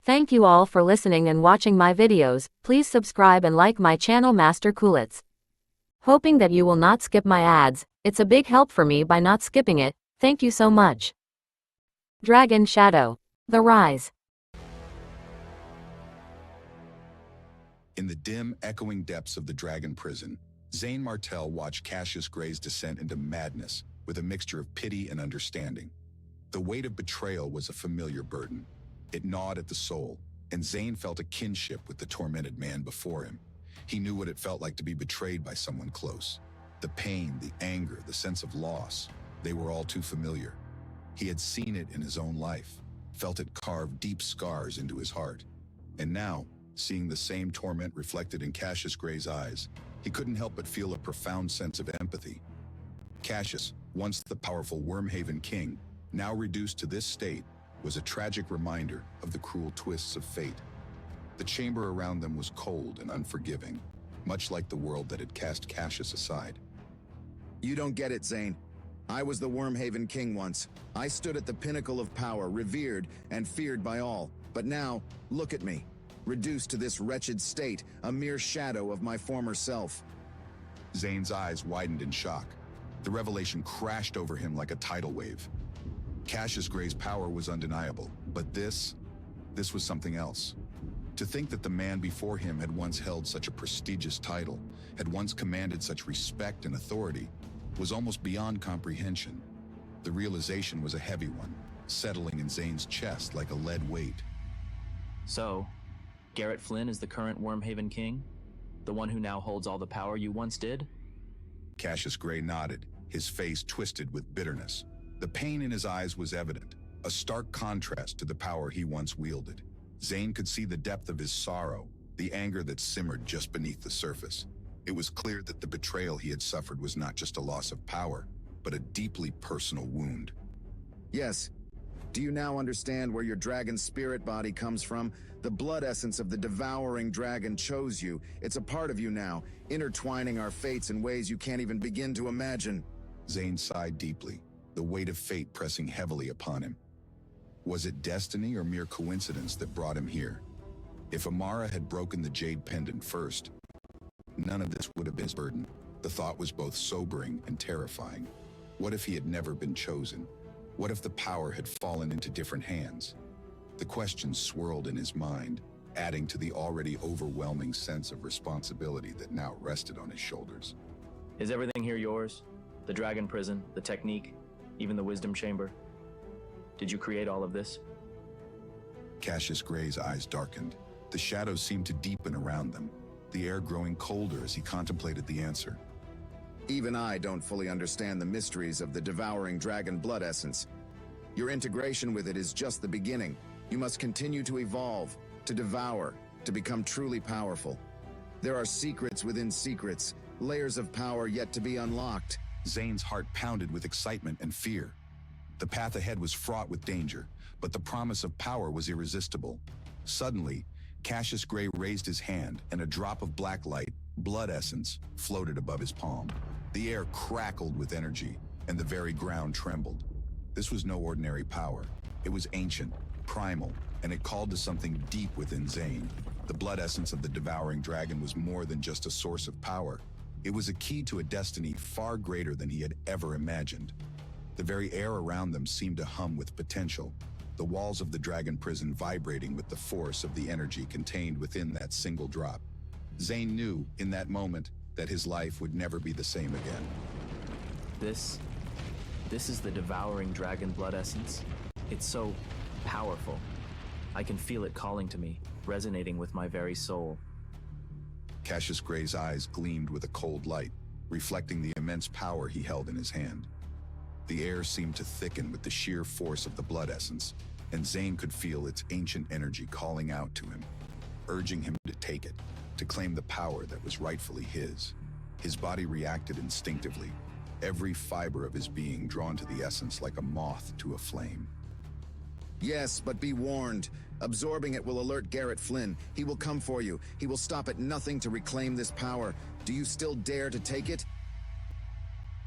Thank you all for listening and watching my videos. Please subscribe and like my channel Master Coolitz. Hoping that you will not skip my ads. It's a big help for me by not skipping it. Thank you so much. Dragon Shadow. The Rise. In the dim, echoing depths of the Dragon Prison, Zane Martel watched Cassius Gray's descent into madness with a mixture of pity and understanding. The weight of betrayal was a familiar burden. It gnawed at the soul, and Zane felt a kinship with the tormented man before him. He knew what it felt like to be betrayed by someone close. The pain, the anger, the sense of loss, they were all too familiar. He had seen it in his own life, felt it carve deep scars into his heart. And now, seeing the same torment reflected in Cassius Gray's eyes, he couldn't help but feel a profound sense of empathy. Cassius, once the powerful Wormhaven king, now reduced to this state, was a tragic reminder of the cruel twists of fate. The chamber around them was cold and unforgiving, much like the world that had cast Cassius aside. You don't get it, Zane. I was the Wormhaven king once. I stood at the pinnacle of power, revered and feared by all. But now, look at me. Reduced to this wretched state, a mere shadow of my former self. Zane's eyes widened in shock. The revelation crashed over him like a tidal wave. Cassius Gray's power was undeniable, but this was something else. To think that the man before him had once held such a prestigious title, had once commanded such respect and authority, was almost beyond comprehension. The realization was a heavy one, settling in Zane's chest like a lead weight. So, Garrett Flynn is the current Wormhaven king? The one who now holds all the power you once did? Cassius Gray nodded, his face twisted with bitterness. The pain in his eyes was evident, a stark contrast to the power he once wielded. Zane could see the depth of his sorrow, the anger that simmered just beneath the surface. It was clear that the betrayal he had suffered was not just a loss of power, but a deeply personal wound. Yes. Do you now understand where your dragon spirit body comes from? The blood essence of the devouring dragon chose you. It's a part of you now, intertwining our fates in ways you can't even begin to imagine. Zane sighed deeply, the weight of fate pressing heavily upon him. Was it destiny or mere coincidence that brought him here? If Amara had broken the jade pendant first, none of this would have been his burden. The thought was both sobering and terrifying. What if he had never been chosen? What if the power had fallen into different hands? The questions swirled in his mind, adding to the already overwhelming sense of responsibility that now rested on his shoulders. Is everything here yours? The Dragon Prison, the technique, even the Wisdom Chamber? Did you create all of this? Cassius Gray's eyes darkened. The shadows seemed to deepen around them, the air growing colder as he contemplated the answer. Even I don't fully understand the mysteries of the devouring dragon blood essence. Your integration with it is just the beginning. You must continue to evolve, to devour, to become truly powerful. There are secrets within secrets, layers of power yet to be unlocked. Zane's heart pounded with excitement and fear. The path ahead was fraught with danger, but the promise of power was irresistible. Suddenly, Cassius Gray raised his hand, and a drop of black light, blood essence, floated above his palm. The air crackled with energy, and the very ground trembled. This was no ordinary power. It was ancient, primal, and it called to something deep within Zane. The blood essence of the devouring dragon was more than just a source of power. It was a key to a destiny far greater than he had ever imagined. The very air around them seemed to hum with potential, the walls of the dragon prison vibrating with the force of the energy contained within that single drop. Zane knew, in that moment, that his life would never be the same again. This is the devouring dragon blood essence. It's so powerful. I can feel it calling to me, resonating with my very soul. Cassius Gray's eyes gleamed with a cold light, reflecting the immense power he held in his hand. The air seemed to thicken with the sheer force of the blood essence, and Zane could feel its ancient energy calling out to him, urging him to take it, to claim the power that was rightfully his. His body reacted instinctively, every fiber of his being drawn to the essence like a moth to a flame. Yes, but be warned. Absorbing it will alert Garrett Flynn. He will come for you. He will stop at nothing to reclaim this power. Do you still dare to take it?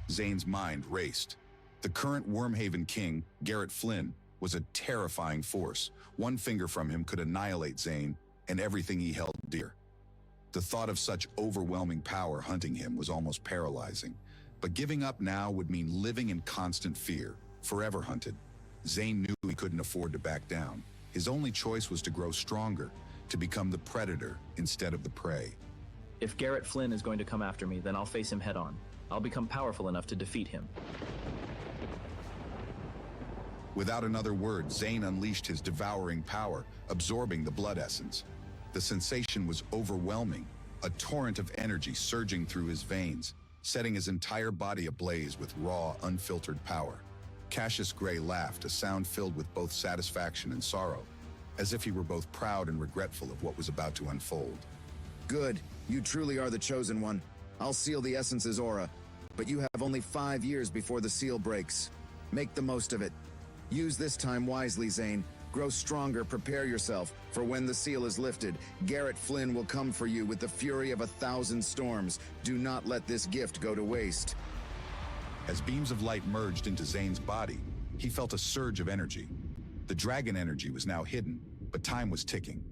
Zane's mind raced. The current Wormhaven king, Garrett Flynn, was a terrifying force. One finger from him could annihilate Zane and everything he held dear. The thought of such overwhelming power hunting him was almost paralyzing. But giving up now would mean living in constant fear, forever hunted. Zane knew he couldn't afford to back down. His only choice was to grow stronger, to become the predator instead of the prey. If Garrett Flynn is going to come after me, then I'll face him head on. I'll become powerful enough to defeat him. Without another word, Zane unleashed his devouring power, absorbing the blood essence. The sensation was overwhelming, a torrent of energy surging through his veins, setting his entire body ablaze with raw, unfiltered power. Cassius Gray laughed, a sound filled with both satisfaction and sorrow, as if he were both proud and regretful of what was about to unfold. Good. You truly are the chosen one. I'll seal the essence's aura, but you have only 5 years before the seal breaks. Make the most of it. Use this time wisely, Zane. Grow stronger, prepare yourself, for when the seal is lifted, Garrett Flynn will come for you with the fury of 1,000 storms. Do not let this gift go to waste. As beams of light merged into Zane's body, he felt a surge of energy. The dragon energy was now hidden, but time was ticking.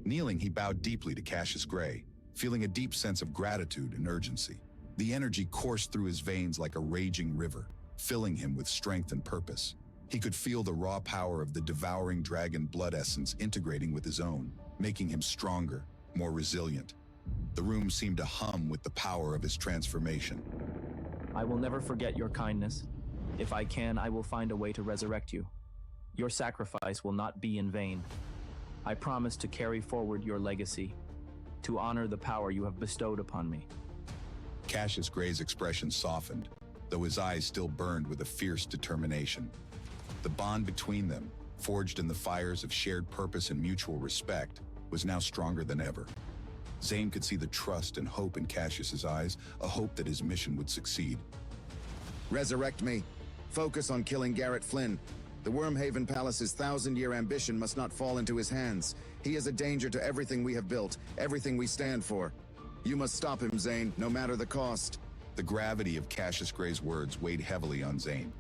Kneeling, he bowed deeply to Cassius Gray, feeling a deep sense of gratitude and urgency. The energy coursed through his veins like a raging river, filling him with strength and purpose. He could feel the raw power of the devouring dragon blood essence integrating with his own, making him stronger, more resilient. The room seemed to hum with the power of his transformation. I will never forget your kindness. If I can, I will find a way to resurrect you. Your sacrifice will not be in vain. I promise to carry forward your legacy, to honor the power you have bestowed upon me. Cassius Gray's expression softened, though his eyes still burned with a fierce determination. The bond between them, forged in the fires of shared purpose and mutual respect, was now stronger than ever. Zane could see the trust and hope in Cassius's eyes, a hope that his mission would succeed. Resurrect me. Focus on killing Garrett Flynn. The Wormhaven Palace's 1,000-year ambition must not fall into his hands. He is a danger to everything we have built, everything we stand for. You must stop him, Zane, no matter the cost. The gravity of Cassius Gray's words weighed heavily on Zane.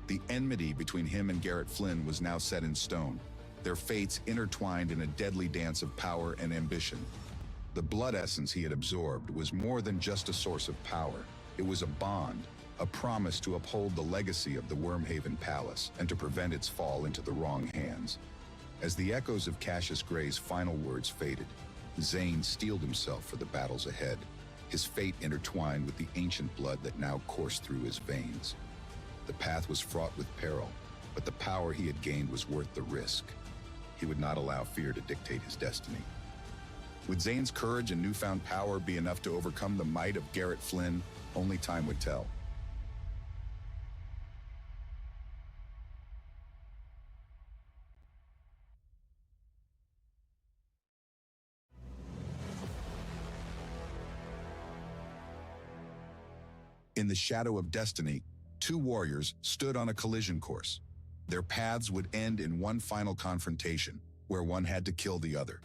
The enmity between him and Garrett Flynn was now set in stone, their fates intertwined in a deadly dance of power and ambition. The blood essence he had absorbed was more than just a source of power. It was a bond, a promise to uphold the legacy of the Wormhaven Palace and to prevent its fall into the wrong hands. As the echoes of Cassius Gray's final words faded, Zane steeled himself for the battles ahead, his fate intertwined with the ancient blood that now coursed through his veins. The path was fraught with peril, but the power he had gained was worth the risk. He would not allow fear to dictate his destiny. Would Zane's courage and newfound power be enough to overcome the might of Garrett Flynn? Only time would tell. In the shadow of destiny, two warriors stood on a collision course. Their paths would end in one final confrontation, where one had to kill the other.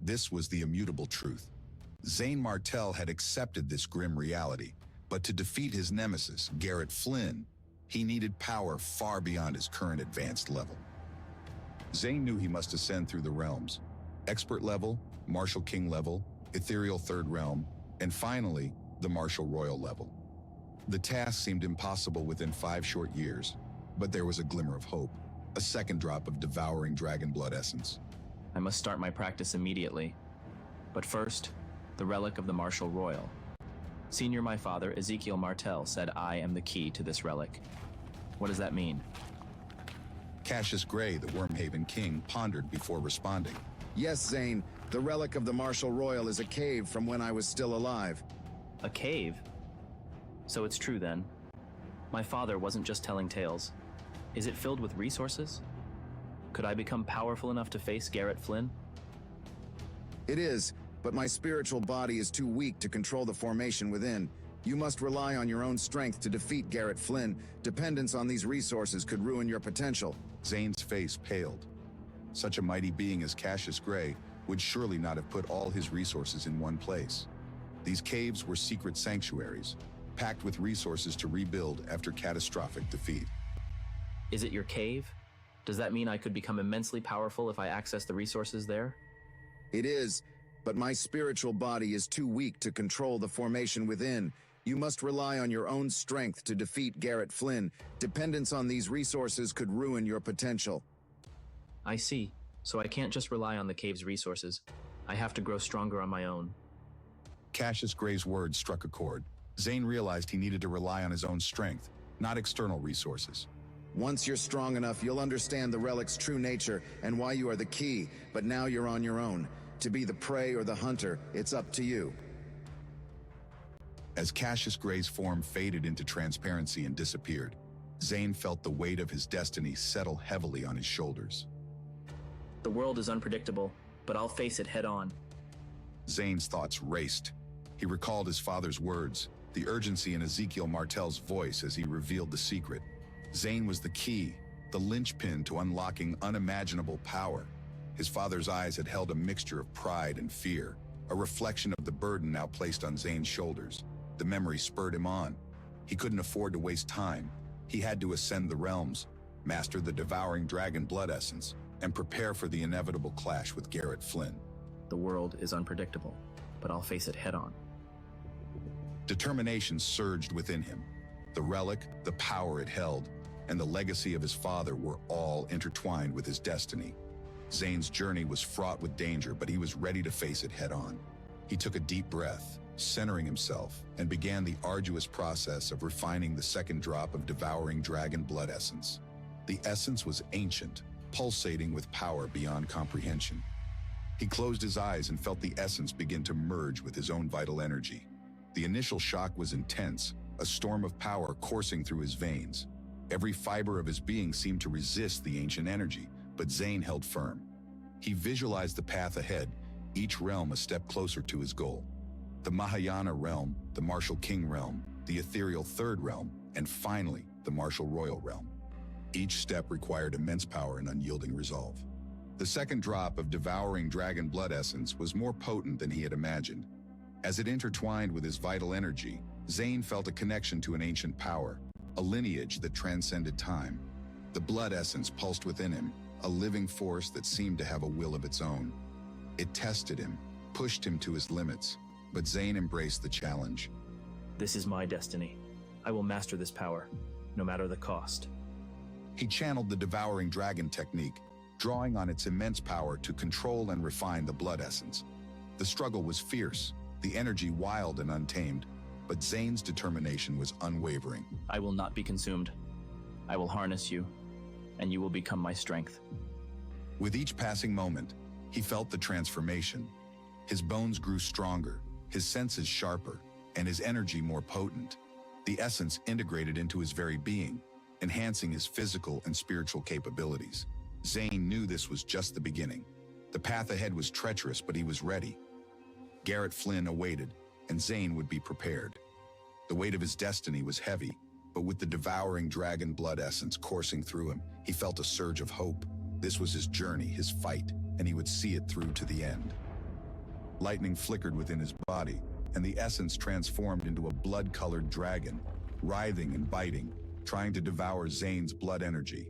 This was the immutable truth. Zane Martell had accepted this grim reality, but to defeat his nemesis, Garrett Flynn, he needed power far beyond his current advanced level. Zane knew he must ascend through the realms: expert level, martial king level, ethereal third realm, and finally, the martial royal level. The task seemed impossible within 5 short years, but there was a glimmer of hope, a second drop of devouring dragon blood essence. I must start my practice immediately. But first, the relic of the Martial Royal. Senior, my father, Ezekiel Martell, said I am the key to this relic. What does that mean? Cassius Gray, the Wormhaven King, pondered before responding. Yes, Zane, the relic of the Martial Royal is a cave from when I was still alive. A cave? So it's true then. My father wasn't just telling tales. Is it filled with resources? Could I become powerful enough to face Garrett Flynn? It is, but my spiritual body is too weak to control the formation within. You must rely on your own strength to defeat Garrett Flynn. Dependence on these resources could ruin your potential. Zane's face paled. Such a mighty being as Cassius Gray would surely not have put all his resources in one place. These caves were secret sanctuaries, packed with resources to rebuild after catastrophic defeat. Is it your cave? Does that mean I could become immensely powerful if I access the resources there? It is, but my spiritual body is too weak to control the formation within. You must rely on your own strength to defeat Garrett Flynn. Dependence on these resources could ruin your potential. I see. So I can't just rely on the cave's resources. I have to grow stronger on my own. Cassius Gray's words struck a chord. Zane realized he needed to rely on his own strength, not external resources. Once you're strong enough, you'll understand the relic's true nature and why you are the key, but now you're on your own. To be the prey or the hunter, it's up to you. As Cassius Gray's form faded into transparency and disappeared, Zane felt the weight of his destiny settle heavily on his shoulders. The world is unpredictable, but I'll face it head on. Zane's thoughts raced. He recalled his father's words, the urgency in Ezekiel Martell's voice as he revealed the secret. Zane was the key, the linchpin to unlocking unimaginable power. His father's eyes had held a mixture of pride and fear, a reflection of the burden now placed on Zane's shoulders. The memory spurred him on. He couldn't afford to waste time. He had to ascend the realms, master the devouring dragon blood essence, and prepare for the inevitable clash with Garrett Flynn. The world is unpredictable, but I'll face it head on. Determination surged within him. The relic, the power it held, and the legacy of his father were all intertwined with his destiny. Zane's journey was fraught with danger, but he was ready to face it head on. He took a deep breath, centering himself, and began the arduous process of refining the second drop of devouring dragon blood essence. The essence was ancient, pulsating with power beyond comprehension. He closed his eyes and felt the essence begin to merge with his own vital energy. The initial shock was intense, a storm of power coursing through his veins. Every fiber of his being seemed to resist the ancient energy, but Zane held firm. He visualized the path ahead, each realm a step closer to his goal. The Mahayana realm, the Martial King realm, the ethereal Third realm, and finally, the Martial Royal realm. Each step required immense power and unyielding resolve. The second drop of devouring dragon blood essence was more potent than he had imagined. As it intertwined with his vital energy, Zane felt a connection to an ancient power, a lineage that transcended time. The blood essence pulsed within him, a living force that seemed to have a will of its own. It tested him, pushed him to his limits, but Zane embraced the challenge. This is my destiny. I will master this power, no matter the cost. He channeled the devouring dragon technique, drawing on its immense power to control and refine the blood essence. The struggle was fierce, the energy wild and untamed, but Zane's determination was unwavering. I will not be consumed. I will harness you, and you will become my strength. With each passing moment, he felt the transformation. His bones grew stronger, his senses sharper, and his energy more potent. The essence integrated into his very being, enhancing his physical and spiritual capabilities. Zane knew this was just the beginning. The path ahead was treacherous, but he was ready. Garrett Flynn awaited, and Zane would be prepared. The weight of his destiny was heavy, but with the devouring dragon blood essence coursing through him, he felt a surge of hope. This was his journey, his fight, and he would see it through to the end. Lightning flickered within his body, and the essence transformed into a blood-colored dragon, writhing and biting, trying to devour Zane's blood energy.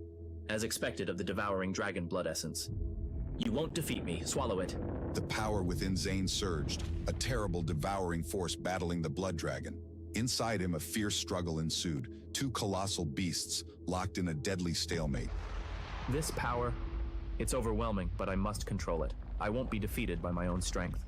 As expected of the devouring dragon blood essence. You won't defeat me. Swallow it. The power within Zane surged, a terrible devouring force battling the blood dragon. Inside him, a fierce struggle ensued, two colossal beasts locked in a deadly stalemate. This power, it's overwhelming, but I must control it. I won't be defeated by my own strength.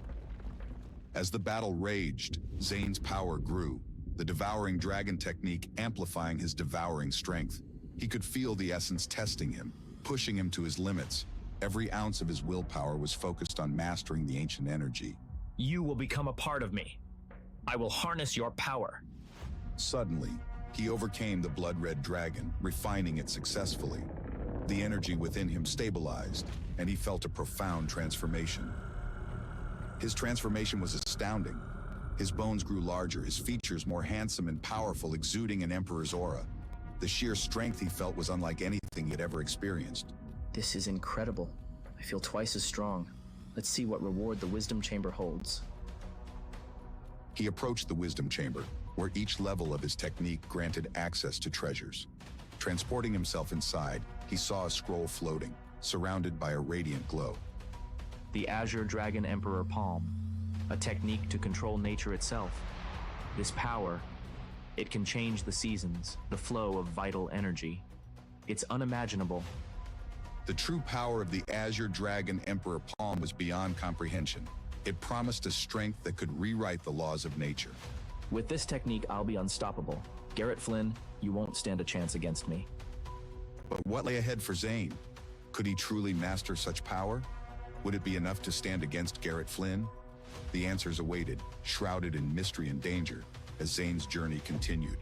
As the battle raged, Zane's power grew, the devouring dragon technique amplifying his devouring strength. He could feel the essence testing him, pushing him to his limits. Every ounce of his willpower was focused on mastering the ancient energy. You will become a part of me. I will harness your power. Suddenly, he overcame the blood-red dragon, refining it successfully. The energy within him stabilized, and he felt a profound transformation. His transformation was astounding. His bones grew larger, his features more handsome and powerful, exuding an emperor's aura. The sheer strength he felt was unlike anything he had ever experienced. This is incredible. I feel twice as strong. Let's see what reward the Wisdom Chamber holds. He approached the Wisdom Chamber, where each level of his technique granted access to treasures. Transporting himself inside, he saw a scroll floating, surrounded by a radiant glow. The Azure Dragon Emperor Palm, a technique to control nature itself. This power, it can change the seasons, the flow of vital energy. It's unimaginable. The true power of the Azure Dragon Emperor Palm was beyond comprehension. It promised a strength that could rewrite the laws of nature. With this technique, I'll be unstoppable. Garrett Flynn, you won't stand a chance against me. But what lay ahead for Zane? Could he truly master such power? Would it be enough to stand against Garrett Flynn? The answers awaited, shrouded in mystery and danger, as Zane's journey continued.